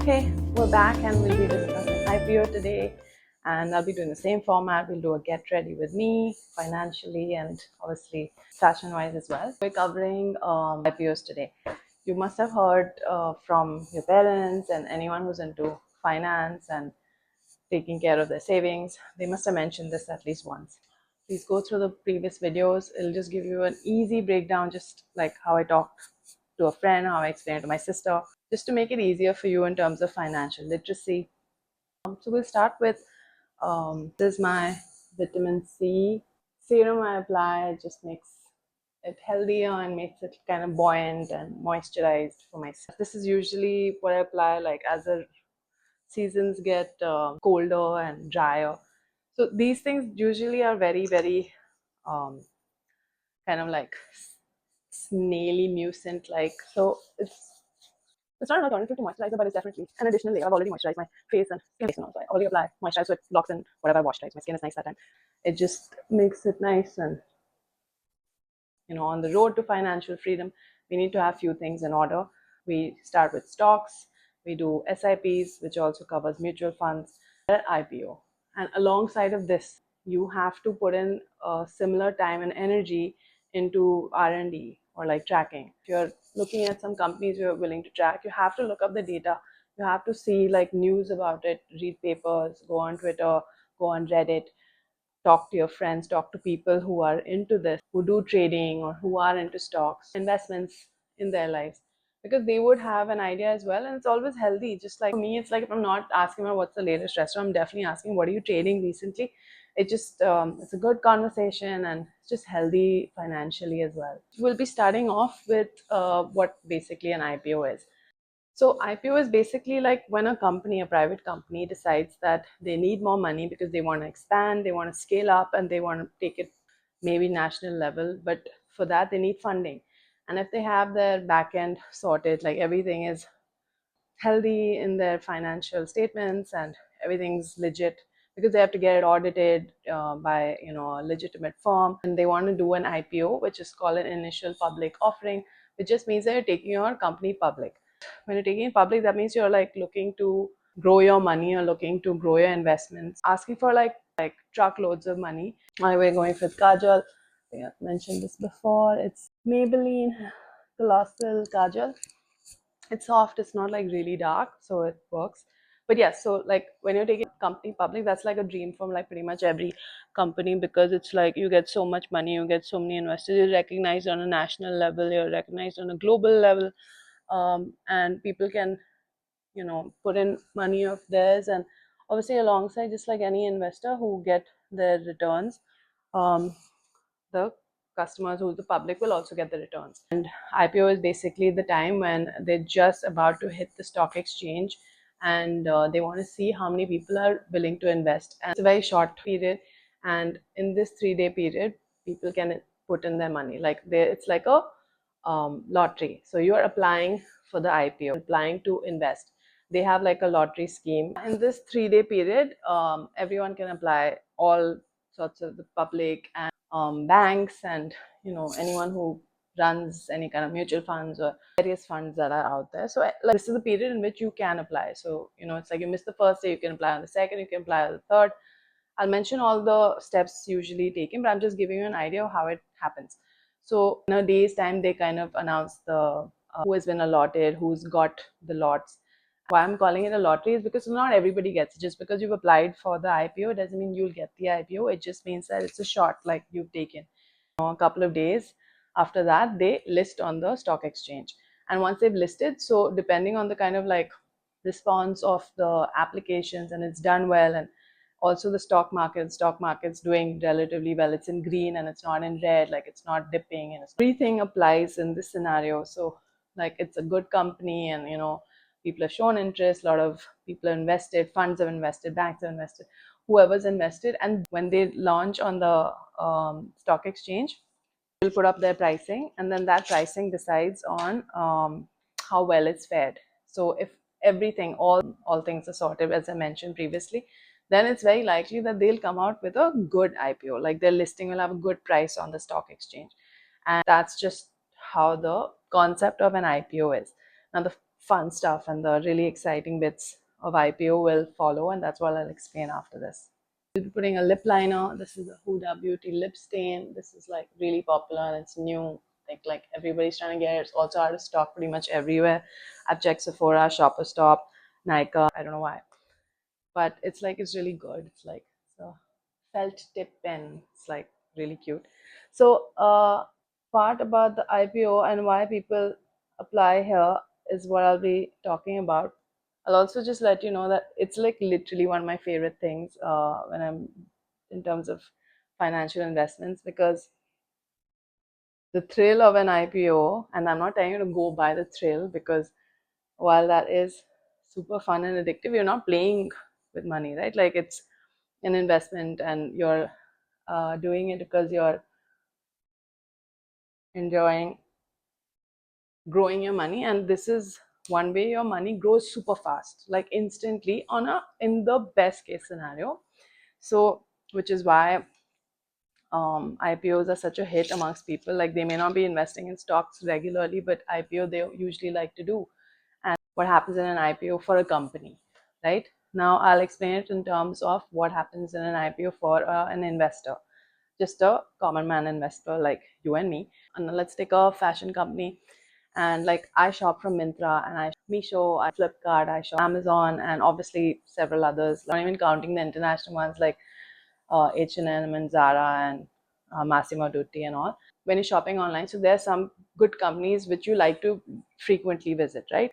Hey, we're back and we'll be discussing IPO today, and I'll be doing the same format. We'll do a get ready with me financially and obviously fashion wise as well. We're covering IPOs today. You must have heard from your parents and anyone who's into finance and taking care of their savings. They must have mentioned this at least once. Please go through the previous videos. It'll just give you an easy breakdown, just like how I talked to a friend, how I explained to my sister, just to make it easier for you in terms of financial literacy. So we'll start with this is my vitamin C serum I apply. It just makes it healthier and makes it kind of buoyant and moisturized for myself. This is usually what I apply like as the seasons get colder and drier. So these things usually are very um, kind of like snaily mucin like. So it's not an alternative to moisturizer, but it's definitely an additional layer. I've already moisturized my face and skin now, so I already apply moisturizer, so it locks in whatever I washed. Right, my skin is nice that time. It just makes it nice, and on the road to financial freedom, we need to have few things in order. We start with stocks. We do SIPs, which also covers mutual funds, IPO, and alongside of this, you have to put in a similar time and energy into R&D or like tracking. If you're looking at some companies you're willing to track, you have to look up the data. You have to see like news about it, read papers, go on Twitter, go on Reddit, talk to your friends, talk to people who are into this, who do trading or who are into stocks, investments in their lives, because they would have an idea as well. And it's always healthy. Just like for me, it's like if I'm not asking about what's the latest restaurant, I'm definitely asking what are you trading recently. It just it's a good conversation and it's just healthy financially as well. We'll be starting off with what basically an IPO is. So IPO is basically like when a company, a private company, decides that they need more money because they want to expand, they want to scale up, and they want to take it maybe national level. But for that, they need funding. And if they have their back end sorted, like everything is healthy in their financial statements and everything's legit, because they have to get it audited by a legitimate firm, and they want to do an IPO, which is called an initial public offering, which just means that you're taking your company public. When you're taking it public, that means you're like looking to grow your money or looking to grow your investments, asking for like truckloads of money. We're going with Kajal. I have mentioned this before. It's Maybelline Colossal Kajal. It's soft, it's not like really dark, so it works. But yeah, so like when you're taking a company public, that's like a dream from like pretty much every company, because it's like you get so much money, you get so many investors, you're recognized on a national level, you're recognized on a global level, and people can put in money of theirs, and obviously alongside, just like any investor who get their returns, the customers, who's the public, will also get the returns. And IPO is basically the time when they're just about to hit the stock exchange, and they want to see how many people are willing to invest. And it's a very short period, and in this 3-day period, people can put in their money. Like it's like a lottery. So you are applying for the IPO, applying to invest. They have like a lottery scheme. In this 3-day period, everyone can apply, all sorts of the public and banks, and anyone who runs any kind of mutual funds or various funds that are out there. So like, this is the period in which you can apply. So it's like you miss the first day, you can apply on the second, you can apply on the third. I'll mention all the steps usually taken, but I'm just giving you an idea of how it happens. So in a day's time, they kind of announce the who has been allotted, who's got the lots. Why I'm calling it a lottery is because not everybody gets it. Just because you've applied for the IPO, it doesn't mean you'll get the IPO. It just means that it's a shot, like you've taken. A couple of days after that, they list on the stock exchange. And once they've listed, so depending on the kind of like response of the applications, and it's done well, and also the stock market's doing relatively well, it's in green and it's not in red, like it's not dipping, and everything applies in this scenario. So like it's a good company, and people have shown interest, a lot of people have invested, funds have invested, banks have invested, whoever's invested. And when they launch on the stock exchange, they'll put up their pricing, and then that pricing decides on how well it's fared. So if everything, all things are sorted, as I mentioned previously, then it's very likely that they'll come out with a good IPO, like their listing will have a good price on the stock exchange. And that's just how the concept of an IPO is. Now, the fun stuff and the really exciting bits of IPO will follow, and that's what I'll explain after this. We'll be putting a lip liner. This is the Huda Beauty lip stain. This is like really popular and it's new. Like everybody's trying to get it. It's also out of stock pretty much everywhere. I've checked Sephora, Shopper Stop, Nika. I don't know why, but it's really good. It's like a felt tip pen. It's like really cute. So part about the IPO and why people apply here is what I'll be talking about. I'll also just let you know that it's like literally one of my favorite things when I'm in terms of financial investments, because the thrill of an IPO, and I'm not telling you to go buy the thrill, because while that is super fun and addictive, you're not playing with money, right? Like it's an investment and you're doing it because you're enjoying growing your money, and this is one way your money grows super fast, like instantly in the best case scenario. So which is why IPOs are such a hit amongst people. Like they may not be investing in stocks regularly, but IPO they usually like to do. And what happens in an IPO for a company, right? Now I'll explain it in terms of what happens in an IPO for an investor, just a common man investor like you and me. And let's take a fashion company, and like I shop from Myntra and I shop Meesho, I Flipkart, I shop Amazon, and obviously several others. Not even counting the international ones like H&M and Zara and Massimo Dutti and all. When you're shopping online, so there are some good companies which you like to frequently visit, right?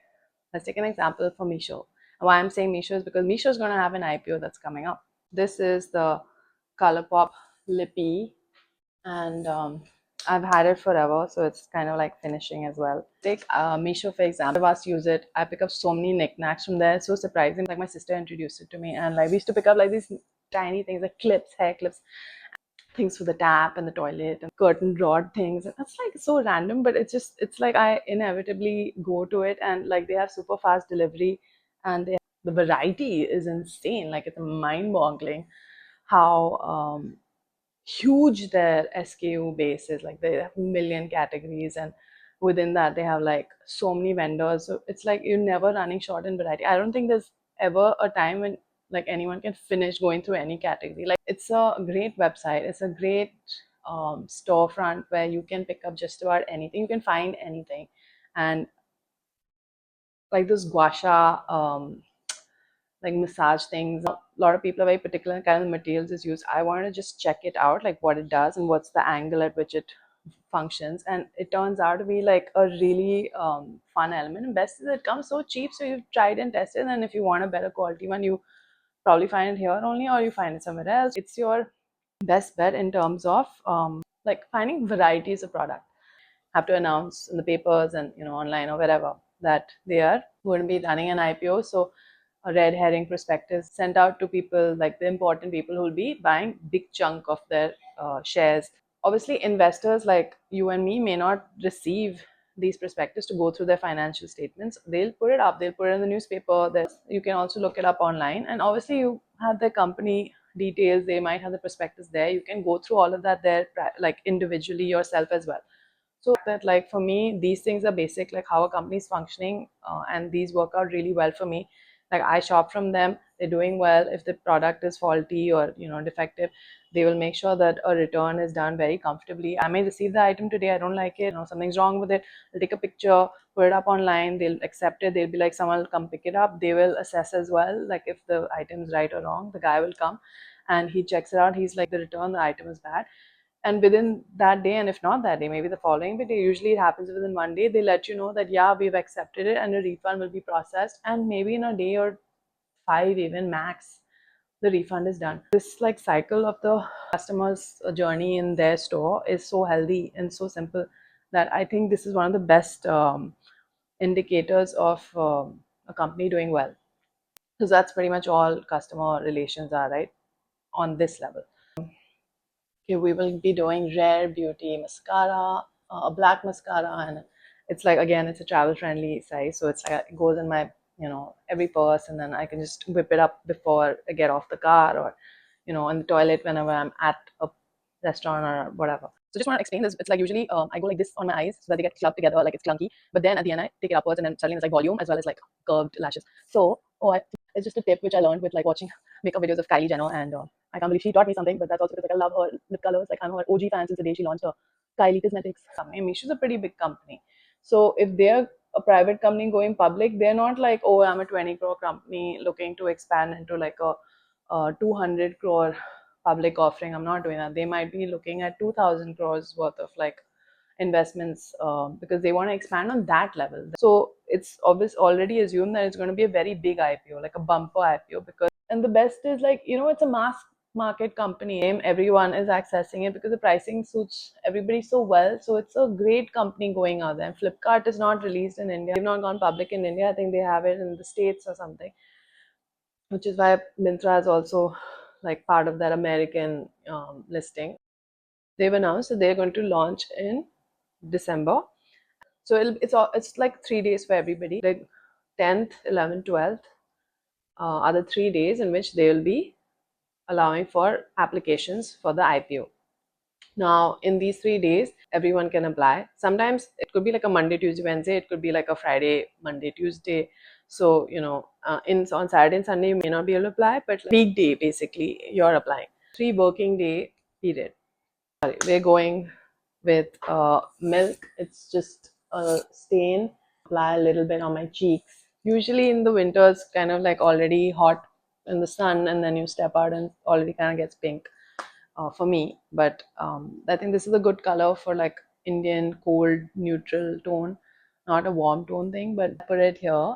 Let's take an example for Meesho. Why I'm saying Meesho is because Meesho is going to have an IPO that's coming up. This is the Colourpop Lippy, and I've had it forever, so it's kind of like finishing as well. Take Meesho for example. I've asked to use it. I pick up so many knickknacks from there. It's so surprising. Like my sister introduced it to me, and like we used to pick up like these tiny things like clips, hair clips, things for the tap and the toilet and curtain rod things. And it's like so random, but it's like I inevitably go to it, and like they have super fast delivery, and the variety is insane. Like it's mind-boggling how huge their SKU base is. Like they have a million categories, and within that they have like so many vendors. So it's like you're never running short in variety. I don't think there's ever a time when like anyone can finish going through any category. Like it's a great website. It's a great storefront where you can pick up just about anything. You can find anything, and like this gua sha like massage things. A lot of people are very particular in kind of the materials is used. I wanted to just check it out, like what it does and what's the angle at which it functions. And it turns out to be like a really fun element. And best is it comes so cheap, so you've tried and tested. And if you want a better quality one, you probably find it here only, or you find it somewhere else. It's your best bet in terms of like finding varieties of product. Have to announce in the papers and online or wherever that they are going to be running an IPO. So a red herring prospectus sent out to people, like the important people who will be buying big chunk of their shares. Obviously investors like you and me may not receive these prospectus to go through their financial statements. They'll put it up, they'll put it in the newspaper. You can also look it up online, and obviously you have the company details. They might have the prospectus there. You can go through all of that there, like individually yourself as well. So that, like for me, these things are basic, like how a company is functioning, and these work out really well for me. Like I shop from them, they're doing well. If the product is faulty or defective, they will make sure that a return is done very comfortably. I may receive the item today, I don't like it, something's wrong with it. I'll take a picture, put it up online, they'll accept it. They'll be like, someone will come pick it up. They will assess as well, like if the item is right or wrong. The guy will come and he checks it out. He's like, the return, the item is bad. And within that day, and if not that day, maybe the following day, usually it happens within one day, they let you know that yeah, we've accepted it and a refund will be processed, and maybe in a day or 5 even max, the refund is done. This like cycle of the customer's journey in their store is so healthy and so simple that I think this is one of the best indicators of a company doing well, because that's pretty much all customer relations are, right, on this level. Okay, we will be doing Rare Beauty mascara, a black mascara, and it's like, again, it's a travel friendly size, so it's like it goes in my every purse, and then I can just whip it up before I get off the car, or in the toilet whenever I'm at a restaurant or whatever. So just want to explain this. It's like usually I go like this on my eyes so that they get clubbed together, like it's clunky. But then at the end I take it upwards, and then suddenly there's like volume as well as like curved lashes. So it's just a tip which I learned with like watching makeup videos of Kylie Jenner, and I can't believe she taught me something. But that's also because like I love her lip colors. Like I'm her OG fan since the day she launched her Kylie Cosmetics company. Meesho is a pretty big company, so if they're a private company going public, they're not like, oh, I'm a 20 crore company looking to expand into like a 200 crore public offering. I'm not doing that. They might be looking at 2000 crores worth of like investments, because they want to expand on that level. So it's obvious already assumed that it's going to be a very big IPO, like a bumper IPO. Because, and the best is like, it's a mass market company. Everyone is accessing it because the pricing suits everybody so well. So it's a great company going out there. And Flipkart is not released in India. They've not gone public in India. I think they have it in the States or something, which is why Myntra is also like part of that American listing. They've announced that they're going to launch in December. So it's like 3 days for everybody. Like 10th, 11th, 12th are the 3 days in which they will be allowing for applications for the IPO. Now, in these 3 days, everyone can apply. Sometimes it could be like a Monday, Tuesday, Wednesday. It could be like a Friday, Monday, Tuesday. So, on Saturday and Sunday, you may not be able to apply, but like weekday, basically, you're applying. 3 working day period. Sorry, we're going with milk. It's just a stain. Apply a little bit on my cheeks. Usually in the winters, kind of like already hot in the sun, and then you step out and already kind of gets pink. For me, but I think this is a good color for like Indian cold neutral tone, not a warm tone thing. But put it here.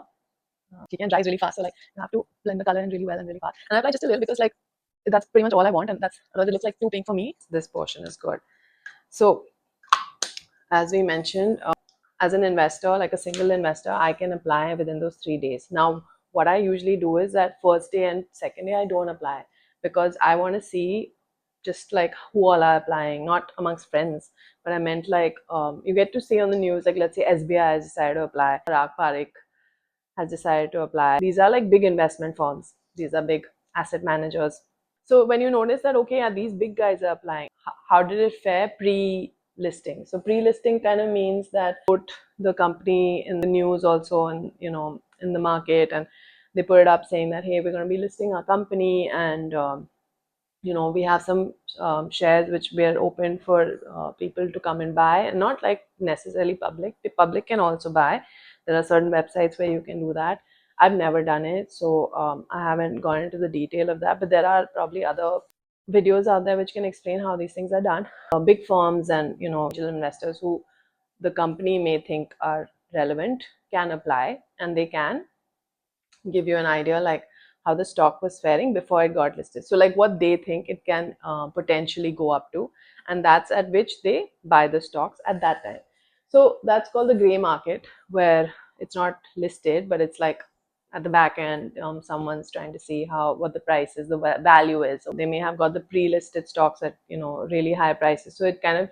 She can dries really fast, so like you have to blend the color in really well and really fast. And I apply just a little because like that's pretty much all I want, and that's otherwise it looks like too pink for me. This portion is good. So as we mentioned, as an investor, like a single investor, I can apply within those 3 days. Now, what I usually do is that first day and second day, I don't apply because I want to see just like who all are applying, not amongst friends, but I meant like you get to see on the news, like let's say SBI has decided to apply, Parag Parikh has decided to apply. These are like big investment firms. These are big asset managers. So when you notice that, okay, yeah, these big guys are applying, how did it fare pre-listing? So pre-listing kind of means that put the company in the news also, and in the market, and they put it up saying that, hey, we're going to be listing our company, and we have some shares which we are open for people to come and buy, and not like necessarily public. The public can also buy. There are certain websites where you can do that. I've never done it, so I haven't gone into the detail of that, but there are probably other videos out there which can explain how these things are done. Big firms and angel investors who the company may think are relevant can apply, and they can give you an idea like how the stock was faring before it got listed. So like what they think it can potentially go up to, and that's at which they buy the stocks at that time. So that's called the gray market, where it's not listed, but it's like at the back end, someone's trying to see what the price is, the value is. So they may have got the pre-listed stocks at really high prices. So it kind of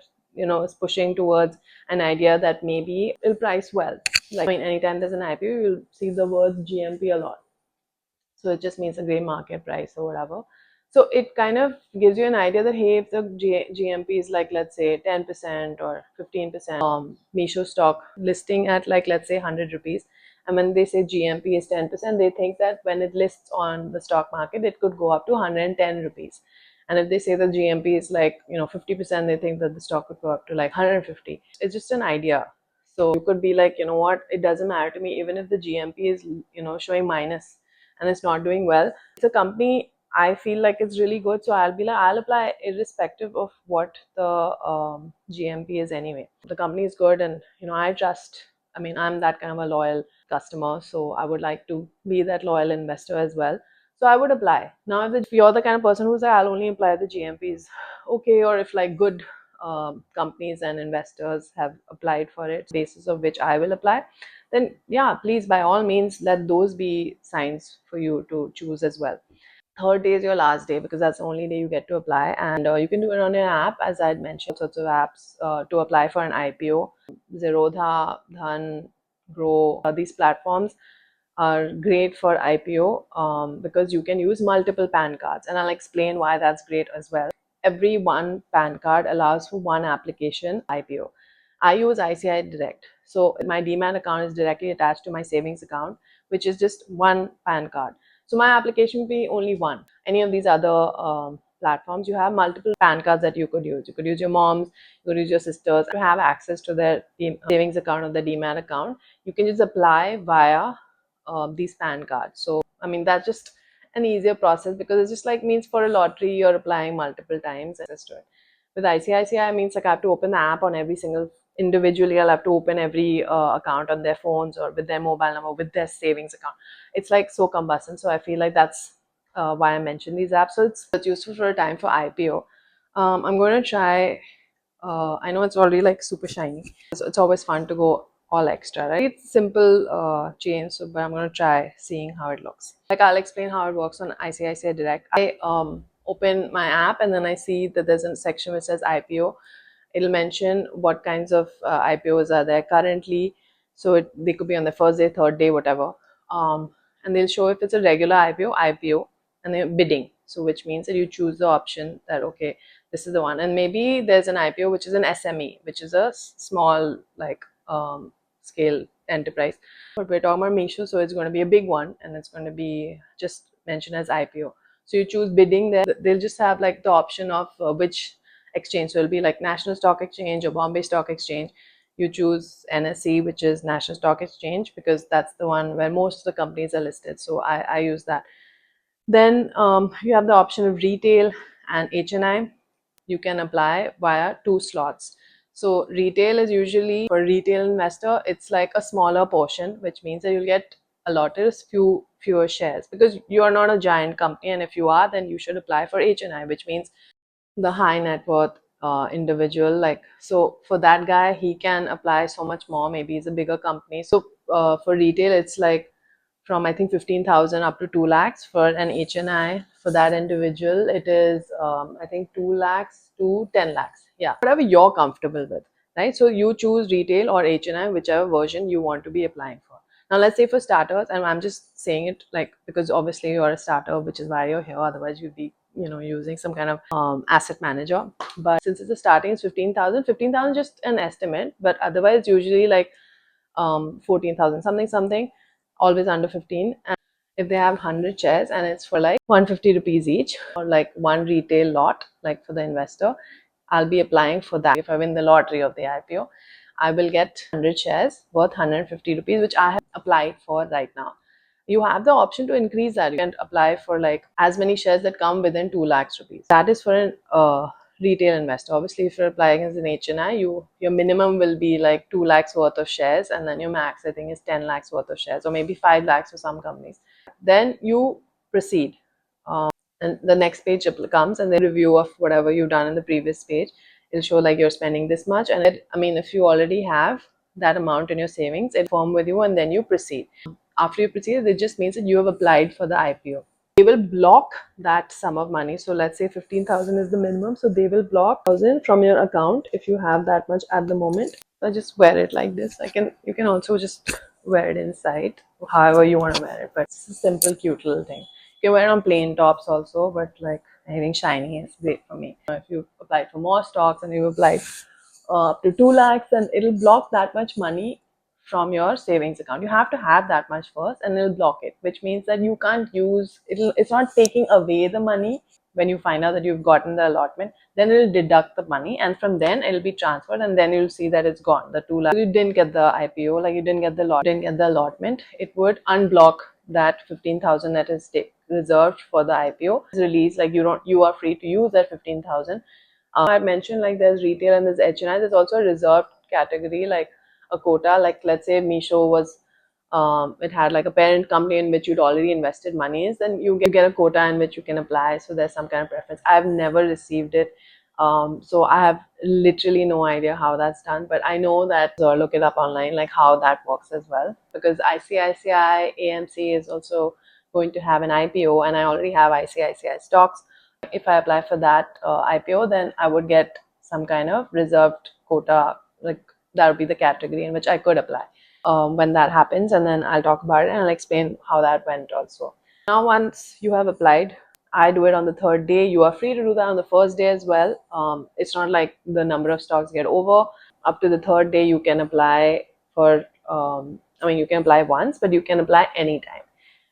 is pushing towards an idea that maybe it'll price well. Like, I mean, anytime there's an IPO, you'll see the word GMP a lot. So it just means a gray market price or whatever. So it kind of gives you an idea that, hey, if the GMP is like, let's say 10% or 15%, Meesho stock listing at like, let's say 100 rupees. And when they say GMP is 10%, they think that when it lists on the stock market, it could go up to 110 rupees. And if they say the GMP is like, 50%, they think that the stock could go up to like 150. It's just an idea. So you could be like, you know what, it doesn't matter to me, even if the GMP is, showing minus and it's not doing well. It's a company I feel like it's really good. So I'll apply irrespective of what the GMP is anyway. The company is good, and I trust. I mean, I'm that kind of a loyal customer, so I would like to be that loyal investor as well. So I would apply. Now, if you're the kind of person who's like, I'll only apply the GMPs, okay, or if like good companies and investors have applied for it, basis of which I will apply, then yeah, please by all means let those be signs for you to choose as well. Third day is your last day because that's the only day you get to apply, and you can do it on your app. As I'd mentioned, all sorts of apps to apply for an IPO. Zerodha, Dhan, Grow, these platforms are great for IPO because you can use multiple PAN cards, and I'll explain why that's great as well. every one PAN card allows for one application IPO. I use ICI Direct. So my Demat account is directly attached to my savings account, which is just one PAN card. So my application will be only one. Any of these other platforms, you have multiple PAN cards that you could use. You could use your mom's, you could use your sister's. To have access to their savings account or the Demat account, you can just apply via these PAN cards. So, I mean, that's just an easier process because it's just like means for a lottery, you're applying multiple times access to it. With ICICI, means like I have to open the app on every single individually. I'll have to open every account on their phones or with their mobile number, with their savings account. It's like so cumbersome. So I feel like that's why I mentioned these apps. So it's useful for a time for IPO. I'm going to try. I know it's already like super shiny. So it's always fun to go all extra, right? It's simple change, so but I'm going to try seeing how it looks. Like I'll explain how it works on ICICI Direct. I open my app and then I see that there's a section which says IPO. It'll mention what kinds of IPOs are there currently. So they could be on the first day, third day, whatever. And they'll show if it's a regular IPO, and they're bidding. So which means that you choose the option that, okay, this is the one. And maybe there's an IPO which is an SME, which is a small like scale enterprise. But we're talking about Meesho, so it's going to be a big one and it's going to be just mentioned as IPO. So you choose bidding there. They'll just have like the option of which exchange. So it'll be like National Stock Exchange or Bombay Stock Exchange. You choose NSE, which is National Stock Exchange, because that's the one where most of the companies are listed. So I use that. Then you have the option of retail and HNI. You can apply via 2 slots. So retail is usually for retail investor, it's like a smaller portion, which means that you'll get allotted fewer shares because you are not a giant company. And if you are, then you should apply for HNI, which means the high net worth individual. Like, so for that guy, he can apply so much more. Maybe he's a bigger company. So for retail, it's like from I think 15,000 up to 2 lakhs. For an HNI, for that individual, it is I think 2 lakhs to 10 lakhs. Yeah, whatever you're comfortable with, right? So you choose retail or HNI, whichever version you want to be applying for. Now, let's say for starters, and I'm just saying it like because obviously you're a starter, which is why you're here. Otherwise, you'd be using some kind of asset manager. But since it's a starting, it's 15,000 just an estimate. But otherwise, usually like 14,000 something, always under 15. And if they have 100 shares and it's for like 150 rupees each, or like one retail lot, like for the investor, I'll be applying for that. If I win the lottery of the IPO, I will get 100 shares worth 150 rupees, which I have applied for right now. You have the option to increase that. You can apply for like as many shares that come within 2 lakhs rupees. That is for an retail investor. Obviously, if you're applying as an HNI, your minimum will be like 2 lakhs worth of shares, and then your max I think is 10 lakhs worth of shares, or maybe 5 lakhs for some companies. Then you proceed. And the next page comes and the review of whatever you've done in the previous page. It'll show like you're spending this much, and I mean, if you already have that amount in your savings, it'll form with you, and then you proceed. After you proceed, it just means that you have applied for the IPO. They will block that sum of money. So let's say 15,000 is the minimum, so they will block 1,000 from your account if you have that much at the moment. I just wear it like this. You can also just wear it inside, however you want to wear it, but it's a simple cute little thing. You can wear it on plain tops also, but like anything shiny is great for me. If you applied for more stocks and you applied up to 2 lakhs, then it'll block that much money from your savings account. You have to have that much first and it'll block it, which means that you can't use it's not taking away the money. When you find out that you've gotten the allotment, then it'll deduct the money, and from then it'll be transferred, and then you'll see that it's gone. The 2 lakhs, you didn't get the IPO, like you didn't get the allotment, it would unblock that 15,000 that is reserved for the IPO. It's released, like you are free to use that 15,000. I mentioned like there's retail and there's HNI. There's also a reserved category, like a quota. Like let's say Meesho was, it had like a parent company in which you'd already invested monies, then you get a quota in which you can apply. So there's some kind of preference. I've never received it. So I have literally no idea how that's done, but I know that, so look it up online, like how that works as well, because ICICI AMC is also going to have an IPO, and I already have ICICI stocks. If I apply for that IPO, then I would get some kind of reserved quota, like that would be the category in which I could apply when that happens, and then I'll talk about it and I'll explain how that went also. Now, once you have applied, I do it on the third day. You are free to do that on the first day as well. It's not like the number of stocks get over. Up to the third day, you can apply for, you can apply once, but you can apply anytime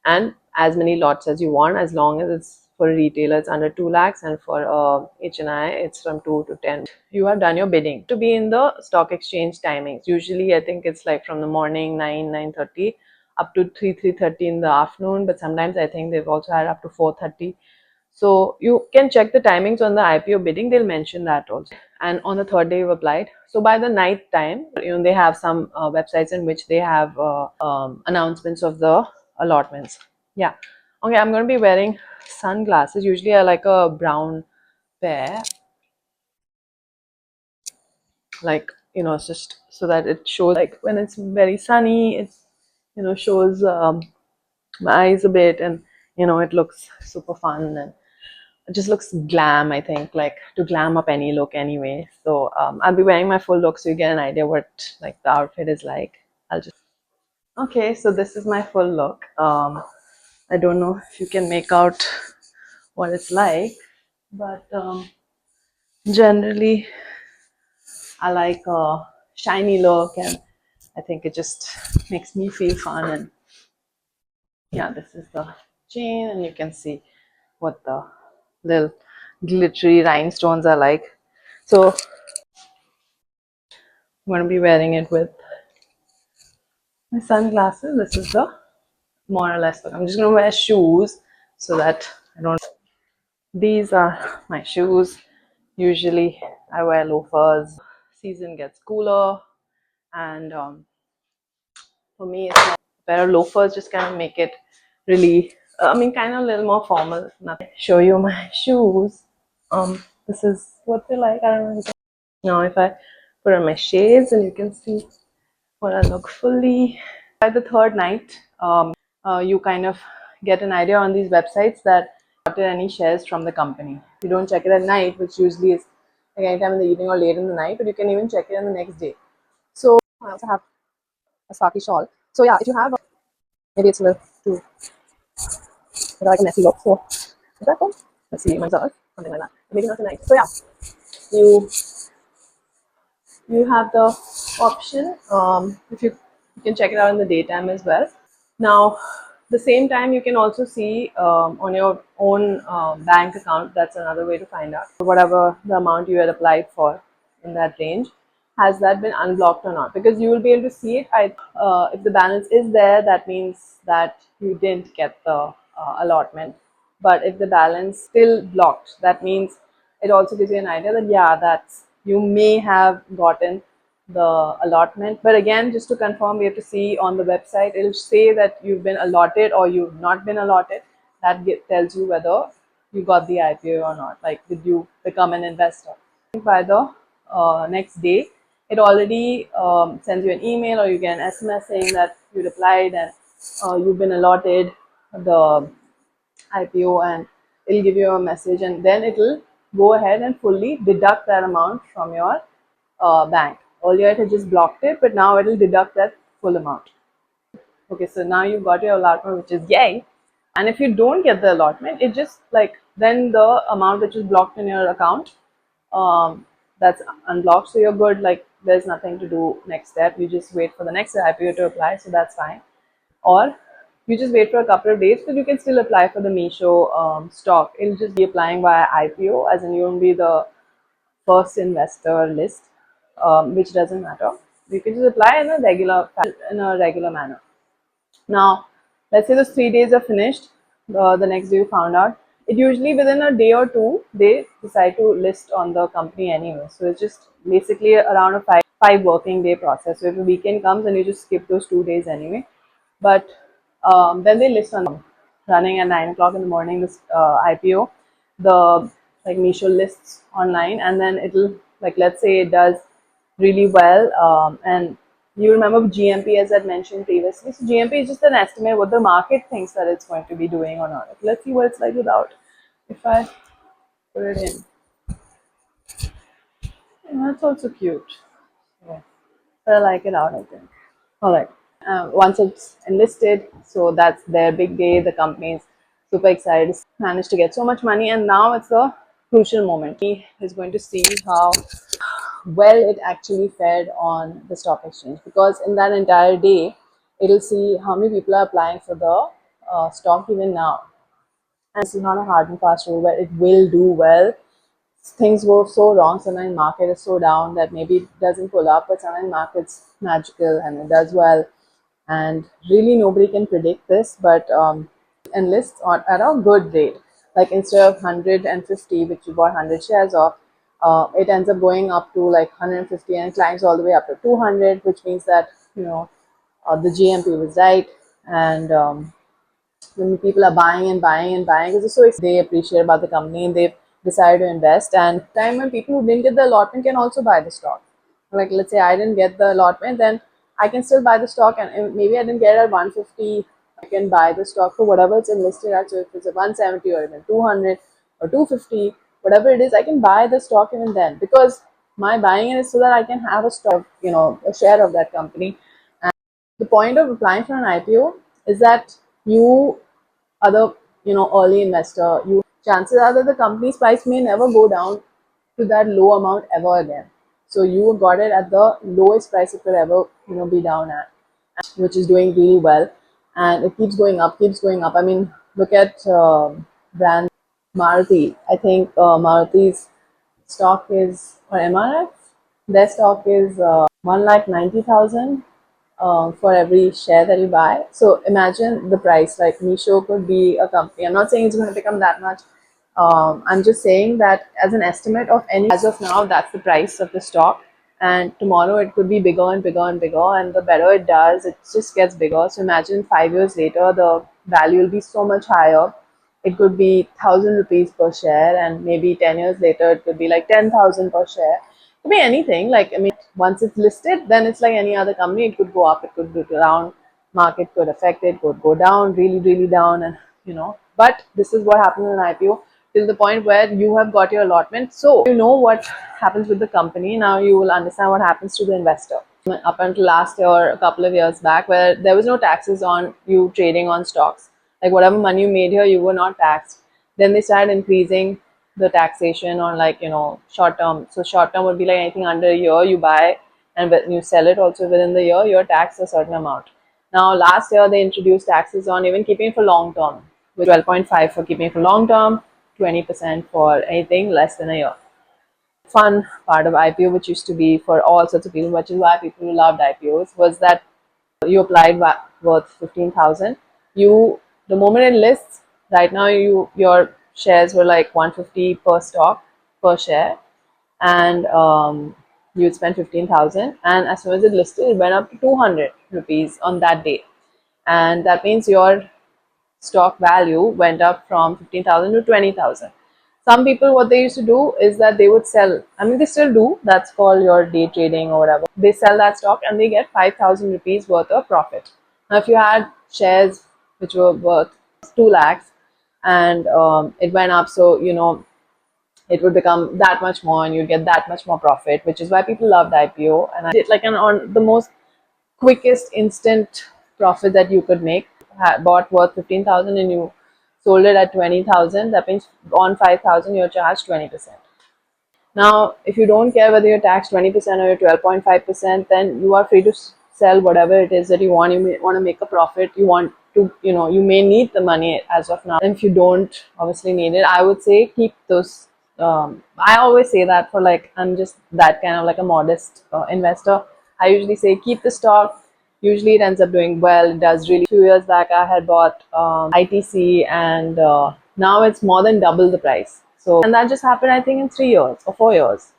and as many lots as you want, as long as it's for a retailer, it's under 2 lakhs, and for HNI, it's from 2 to 10. You have done your bidding. To be in the stock exchange timings, usually I think it's like from the morning 9:30 up to 3:30 in the afternoon, but sometimes I think they've also had up to 4:30. So you can check the timings on the IPO bidding. They'll mention that also. And on the third day you've applied. So by the night time, they have some websites in which they have announcements of the allotments. Yeah. Okay, I'm going to be wearing sunglasses. Usually I like a brown pair. Like, it's just so that it shows, like when it's very sunny, it, shows my eyes a bit, and, it looks super fun, and it just looks glam, I think, like to glam up any look anyway. So I'll be wearing my full look so you get an idea what like the outfit is like. Okay, so this is my full look. I don't know if you can make out what it's like, but generally I like a shiny look, and I think it just makes me feel fun. And yeah, this is the chain, and you can see what the little glittery rhinestones are like. So I'm going to be wearing it with my sunglasses. This is the more or less look. I'm just going to wear shoes so that I don't. These are my shoes. Usually I wear loafers. Season gets cooler, and for me, it's not a pair of loafers just kind of make it really, kind of a little more formal. Nothing. Show you my shoes. This is what they like. I don't know. Now, if I put on my shades, and you can see what I look fully. By the third night, you kind of get an idea on these websites that not any shares from the company. You don't check it at night, which usually is like anytime in the evening or late in the night, but you can even check it in the next day. So I also have a Saki shawl. So yeah, if you have, maybe it's a little too like a messy look. So is that cool? Let's see, my bazaar, something like that. Maybe not tonight. So yeah, you you have the option. If you can check it out in the daytime as well. Now, the same time, you can also see on your own bank account. That's another way to find out whatever the amount you had applied for in that range, has that been unblocked or not, because you will be able to see it. If the balance is there, that means that you didn't get the allotment. But if the balance still blocked, that means it also gives you an idea that yeah, that's, you may have gotten the allotment. But again, just to confirm, we have to see on the website, it'll say that you've been allotted or you've not been allotted. That tells you whether you got the IPO or not, like did you become an investor. By the next day, it already sends you an email, or you get an SMS saying that you applied and you've been allotted the IPO, and it'll give you a message, and then it'll go ahead and fully deduct that amount from your bank. Earlier it had just blocked it, but now it'll deduct that full amount. Okay, so now you've got your allotment, which is yay. And if you don't get the allotment, it just like, then the amount which is blocked in your account, that's unblocked. So you're good. Like there's nothing to do next step. You just wait for the next IPO to apply. So that's fine. Or you just wait for a couple of days, but you can still apply for the Meesho stock. It'll just be applying via IPO, as in you won't be the first investor list, which doesn't matter. You can just apply in a regular manner. Now, let's say those 3 days are finished. The next day you found out. It usually within a day or two they decide to list on the company anyway. So it's just basically around a five working day process. So if the weekend comes and you just skip those 2 days anyway, but then they list on running at 9 o'clock in the morning. This IPO, the like Meesho lists online, and then it'll, like, let's say it does really well, and you remember GMP as I mentioned previously. So GMP is just an estimate what the market thinks that it's going to be doing or not. Let's see what it's like without. If I put it in, and that's also cute. Yeah. But I like it out, I think. All right. Once it's enlisted, so that's their big day, the companies. super excited. Managed to get so much money, and now it's a crucial moment. He is going to see how well it actually fared on the stock exchange, because in that entire day it'll see how many people are applying for the stock even now. And this is not a hard and fast rule where it will do well. Things go so wrong. Sometimes market is so down that maybe it doesn't pull up, but sometimes market's magical and it does well. And really nobody can predict this, but enlists on at a good rate. Like instead of 150, which you bought 100 shares of, it ends up going up to like 150 and climbs all the way up to 200, which means that the GMP was right. And when people are buying and buying and buying because they appreciate about the company and they've decided to invest. And time when people who didn't get the allotment can also buy the stock. Like let's say I didn't get the allotment, then I can still buy the stock, and maybe I didn't get it at 150. I can buy the stock for whatever it's enlisted at. So if it's a 170 or even 200 or 250, whatever it is, I can buy the stock even then, because my buying it is so that I can have a stock, a share of that company. And the point of applying for an IPO is that you are the early investor. You chances are that the company's price may never go down to that low amount ever again. So you got it at the lowest price it could ever be down at, which is doing really well, and it keeps going up, keeps going up. I mean, look at brand Maruti. I think Maruti's stock is, or MRF, their stock is 1,90,000 for every share that you buy. So imagine the price. Like Meesho could be a company. I'm not saying it's going to become that much. I'm just saying that as an estimate of any, as of now, that's the price of the stock. And tomorrow it could be bigger and bigger and bigger. And the better it does, it just gets bigger. So imagine 5 years later, the value will be so much higher. It could be 1,000 rupees per share, and maybe 10 years later, it could be like 10,000 per share. It could be anything. Like, I mean, once it's listed, then it's like any other company. It could go up, it could go down. Market could affect it, could go down, really, really down, and But this is what happens in an IPO, till the point where you have got your allotment. So you know what happens with the company. Now you will understand what happens to the investor. Up until last year or a couple of years back, where there was no taxes on you trading on stocks. Like whatever money you made here, you were not taxed. Then they started increasing the taxation on short term. So short term would be like anything under a year you buy, and when you sell it also within the year, you're taxed a certain amount. Now last year they introduced taxes on even keeping it for long term, with 12.5 for keeping it for long term, 20% for anything less than a year. Fun part of IPO, which used to be for all sorts of people, which is why people loved IPOs, was that you applied worth 15,000. The moment it lists, right now your shares were like 150 per stock per share, and you'd spend 15,000, and as soon as it listed, it went up to 200 rupees on that day, and that means your stock value went up from 15,000 to 20,000. Some people, what they used to do is that they would sell. I mean, they still do. That's called your day trading or whatever. They sell that stock and they get 5,000 rupees worth of profit. Now, if you had shares which were worth 2 lakhs and it went up, so it would become that much more and you get that much more profit, which is why people loved IPO. And I did like on the most quickest instant profit that you could make. Bought worth 15,000 and you sold it at 20,000. That means on 5,000 you're charged 20%. Now, if you don't care whether you're taxed 20% or you're 12.5%, then you are free to sell whatever it is that you want. You may want to make a profit. You want to, you may need the money as of now. And if you don't obviously need it, I would say keep those. I always say that I'm just that kind of like a modest investor. I usually say keep the stock. Usually it ends up doing well. It does really. A few years back, I had bought ITC, and now it's more than double the price. So, and that just happened, I think, in 3 years or 4 years.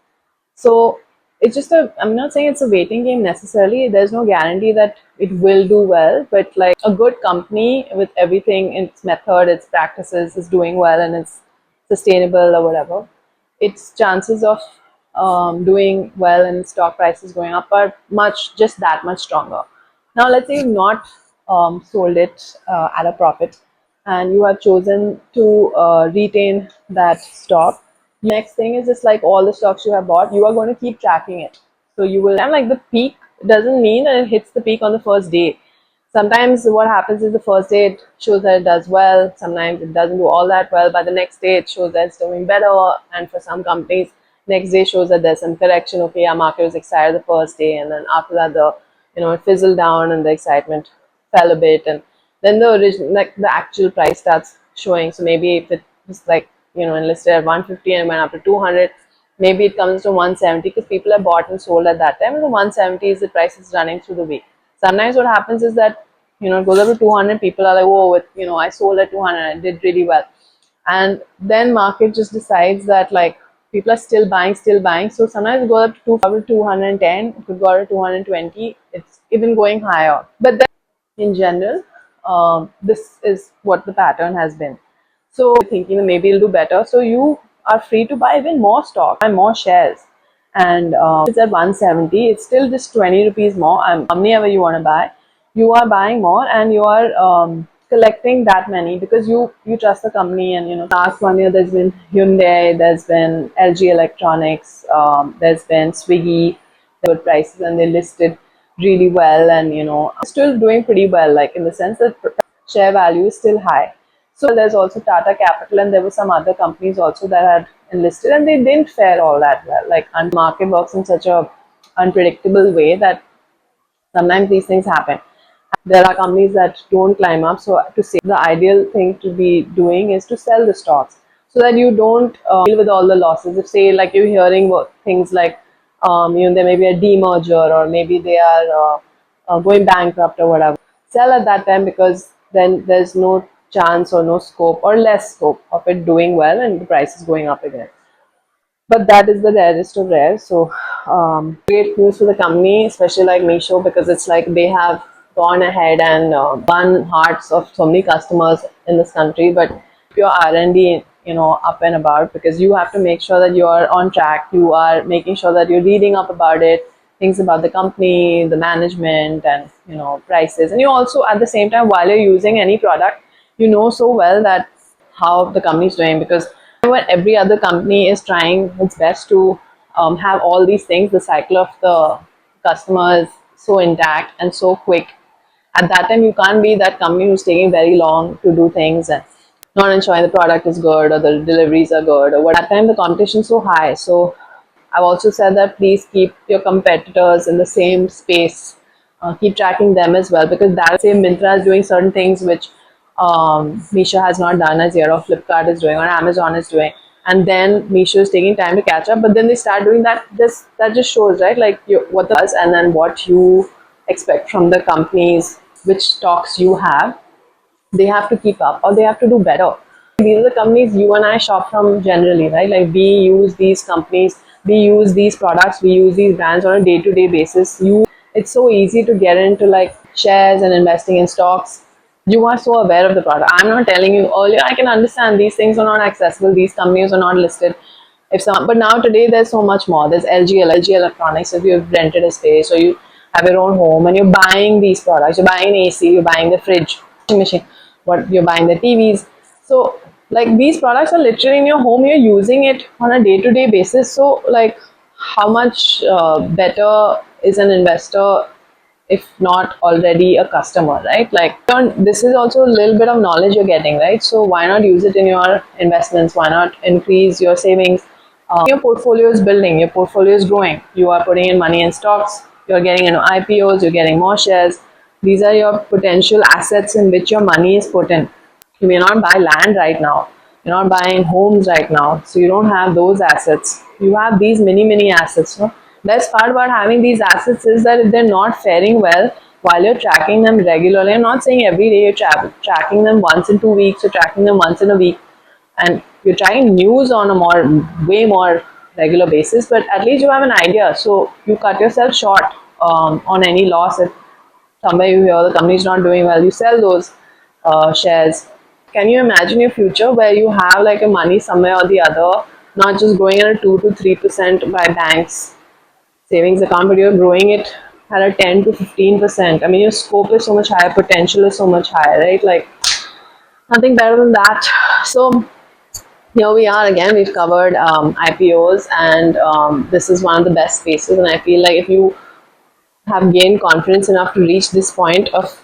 So it's just I'm not saying it's a waiting game necessarily. There's no guarantee that it will do well, but like a good company with everything, its method, its practices is doing well and it's sustainable or whatever, its chances of doing well and stock prices going up are just that much stronger. Now, let's say you've not sold it at a profit and you have chosen to retain that stock. Next thing is just like all the stocks you have bought, you are going to keep tracking it. So you will, and like the peak doesn't mean that it hits the peak on the first day. Sometimes what happens is the first day it shows that it does well, sometimes it doesn't do all that well, but the next day it shows that it's doing better. And for some companies, next day shows that there's some correction. Okay, our market was excited the first day, and then after that it fizzled down and the excitement fell a bit, and then the original, like the actual price starts showing. So maybe if it was like enlisted at 150 and went up to 200, maybe it comes to 170 because people have bought and sold at that time, and the 170 is the price is running through the week. Sometimes what happens is that it goes up to 200, people are like, oh, I sold at 200, I did really well. And then market just decides that like people are still buying. So sometimes it goes up to 210, it could go up to 220, it's even going higher. But then in general, this is what the pattern has been. So thinking that maybe it'll do better. So you are free to buy even more stock and more shares. And it's at 170, it's still just 20 rupees more. How many ever you want to buy, you are buying more, and you are collecting that many because you trust the company. And last 1 year there's been Hyundai, there's been LG Electronics, there's been Swiggy, good prices, and they listed really well, and still doing pretty well, like in the sense that share value is still high. So there's also Tata Capital, and there were some other companies also that had enlisted, and they didn't fare all that well. Like, market works in such a unpredictable way that sometimes these things happen. There are companies that don't climb up. So to say, the ideal thing to be doing is to sell the stocks so that you don't deal with all the losses. If say like you're hearing things like there may be a demerger, or maybe they are going bankrupt or whatever, sell at that time, because then there's no chance or no scope or less scope of it doing well and the price is going up again. But that is the rarest of rare. So great news for the company, especially like Meesho, because it's like they have gone ahead and won hearts of so many customers in this country. But your R&D up and about, because you have to make sure that you are on track, you are making sure that you're reading up about it, things about the company, the management, and prices. And you also, at the same time, while you're using any product, so well that how the company is doing, because when every other company is trying its best to have all these things, the cycle of the customer is so intact and so quick. At that time, you can't be that company who's taking very long to do things and not ensuring the product is good or the deliveries are good, or what. At that time, the competition is so high. So I've also said that please keep your competitors in the same space. Keep tracking them as well, because that same Myntra is doing certain things which Meesho has not done as yet, or Flipkart is doing, or Amazon is doing, and then Meesho is taking time to catch up. But then they start doing that. That just shows, right? Like what does, and then what you expect from the companies, which stocks you have. They have to keep up, or they have to do better. These are the companies you and I shop from generally, right? Like we use these companies, we use these products, we use these brands on a day-to-day basis. It's so easy to get into like shares and investing in stocks. You are so aware of the product. I'm not telling you earlier. I can understand these things are not accessible. These companies are not listed. But now today there's so much more. There's LG Electronics. If you've rented a space or you have your own home and you're buying these products, you're buying an AC, you're buying the fridge, washing machine, you're buying the TVs. So like these products are literally in your home. You're using it on a day-to-day basis. So like, how much better is an investor if not already a customer, right? Like, this is also a little bit of knowledge you're getting, right? So why not use it in your investments? Why not increase your savings? Your portfolio is building, your portfolio is growing. You are putting in money in stocks, you're getting into IPOs, you're getting more shares. These are your potential assets in which your money is put in. You may not buy land right now, you're not buying homes right now, so you don't have those assets. You have these many assets. No? Best part about having these assets is that if they're not faring well, while you're tracking them regularly, I'm not saying every day, you're tracking them once in 2 weeks, you're tracking them once in a week, and you're tracking news on a way more regular basis, but at least you have an idea. So you cut yourself short on any loss. If somewhere you hear the company is not doing well, you sell those shares. Can you imagine your future where you have like a money somewhere or the other, not just growing at a 2 to 3% by banks savings account, but you're growing it at a 10 to 15%. I mean, your scope is so much higher, potential is so much higher, right? Like, nothing better than that. So here we are again. We've covered IPOs, and this is one of the best spaces. And I feel like if you have gained confidence enough to reach this point of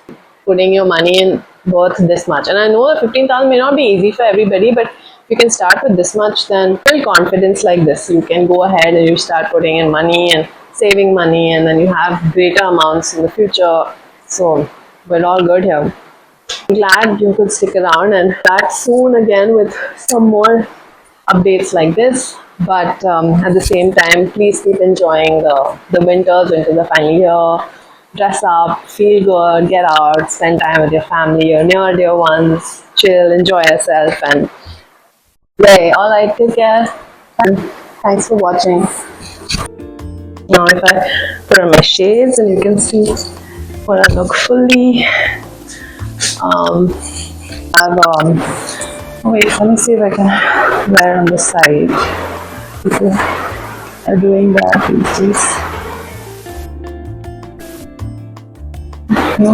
putting your money in worth this much. And I know that 15,000 may not be easy for everybody, but if you can start with this much, then build confidence like this. You can go ahead and you start putting in money and saving money, and then you have greater amounts in the future. So we're all good here. I'm glad you could stick around, and back soon again with some more updates like this. But at the same time, please keep enjoying the winters. Winters are finally here. Dress up, feel good, get out, spend time with your family, your near dear ones, chill, enjoy yourself, and play. All right, take care, and thanks for watching. Now, if I put on my shades, and you can see what I look fully. Wait, let me see if I can wear on the side. People are doing that these days. No?